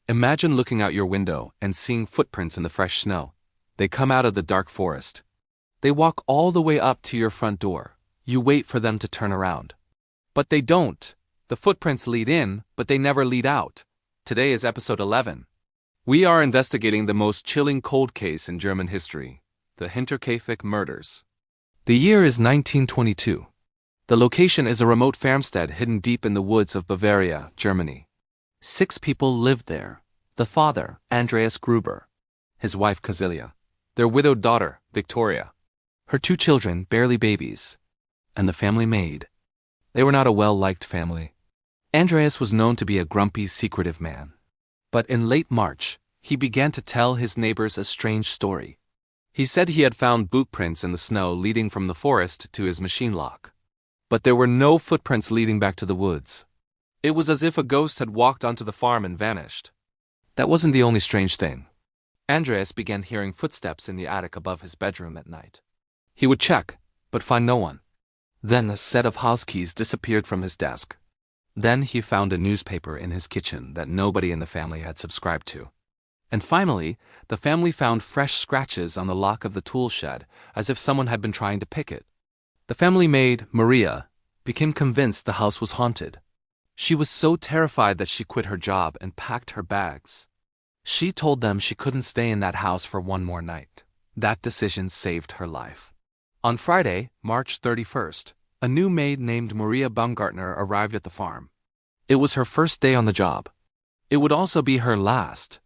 Imagine looking out your window and seeing footprints in the fresh snow. They come out of the dark forest. They walk all the way up to your front door. You wait for them to turn around. But they don't. The footprints lead in, but they never lead out. Today is episode 11. We are investigating the most chilling cold case in German history, the Hinterkaifeck murders. The year is 1922. The location is a remote farmstead hidden deep in the woods of Bavaria, Germany. 6 people lived there. The father, Andreas Gruber, his wife Casilia, their widowed daughter, Victoria, her 2 children, barely babies, and the family maid. They were not a well-liked family. Andreas was known to be a grumpy, secretive man. But in late March, he began to tell his neighbors a strange story. He said he had found boot prints in the snow leading from the forest to his machine lock. But there were no footprints leading back to the woods. It was as if a ghost had walked onto the farm and vanished. That wasn't the only strange thing. Andreas began hearing footsteps in the attic above his bedroom at night. He would check, but find no one. Then a set of house keys disappeared from his desk. Then he found a newspaper in his kitchen that nobody in the family had subscribed to. And finally, the family found fresh scratches on the lock of the tool shed, as if someone had been trying to pick it. The family maid, Maria, became convinced the house was haunted. She was so terrified that she quit her job and packed her bags. She told them she couldn't stay in that house for one more night. That decision saved her life. On Friday, March 31st, a new maid named Maria Baumgartner arrived at the farm. It was her first day on the job. It would also be her last.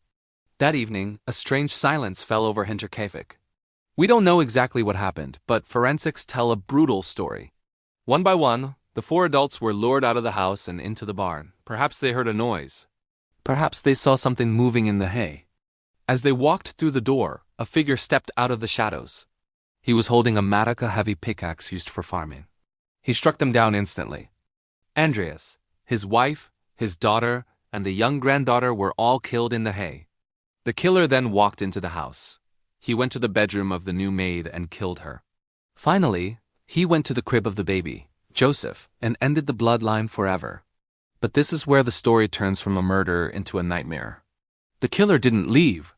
That evening, a strange silence fell over Hinterkaifeck. We don't know exactly what happened, but forensics tell a brutal story. One by one, the 4 adults were lured out of the house and into the barn. Perhaps they heard a noise. Perhaps they saw something moving in the hay. As they walked through the door, a figure stepped out of the shadows. He was holding a mattock, a heavy pickaxe used for farming. He struck them down instantly. Andreas, his wife, his daughter, and the young granddaughter were all killed in the hay. The killer then walked into the house. He went to the bedroom of the new maid and killed her. Finally, he went to the crib of the baby, Joseph, and ended the bloodline forever. But this is where the story turns from a murder into a nightmare. The killer didn't leave.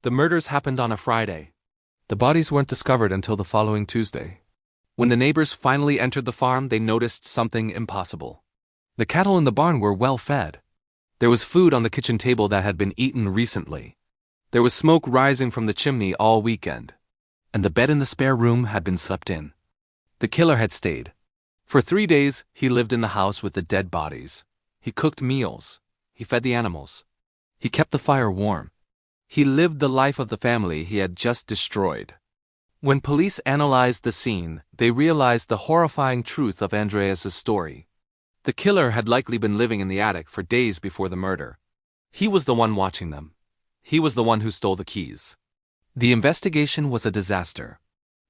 The murders happened on a Friday. The bodies weren't discovered until the following Tuesday. When the neighbors finally entered the farm, they noticed something impossible. The cattle in the barn were well fed. There was food on the kitchen table that had been eaten recently. There was smoke rising from the chimney all weekend. And the bed in the spare room had been slept in. The killer had stayed. For 3 days, he lived in the house with the dead bodies. He cooked meals. He fed the animals. He kept the fire warm. He lived the life of the family he had just destroyed. When police analyzed the scene, they realized the horrifying truth of Andreas' story. The killer had likely been living in the attic for days before the murder. He was the one watching them. He was the one who stole the keys. The investigation was a disaster.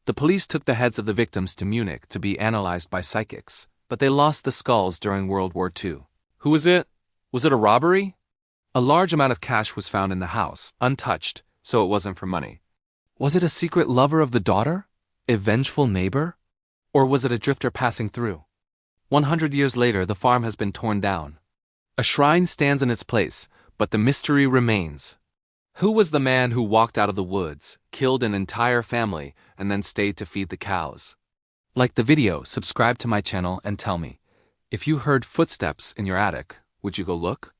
The police took the heads of the victims to Munich to be analyzed by psychics, but they lost the skulls during World War II. Who was it? Was it a robbery? A large amount of cash was found in the house, untouched, so it wasn't for money. Was it a secret lover of the daughter? A vengeful neighbor? Or was it a drifter passing through? 100 years later, the farm has been torn down. A shrine stands in its place, but the mystery remains. Who was the man who walked out of the woods, killed an entire family, and then stayed to feed the cows? Like the video, subscribe to my channel, and tell me, if you heard footsteps in your attic, would you go look?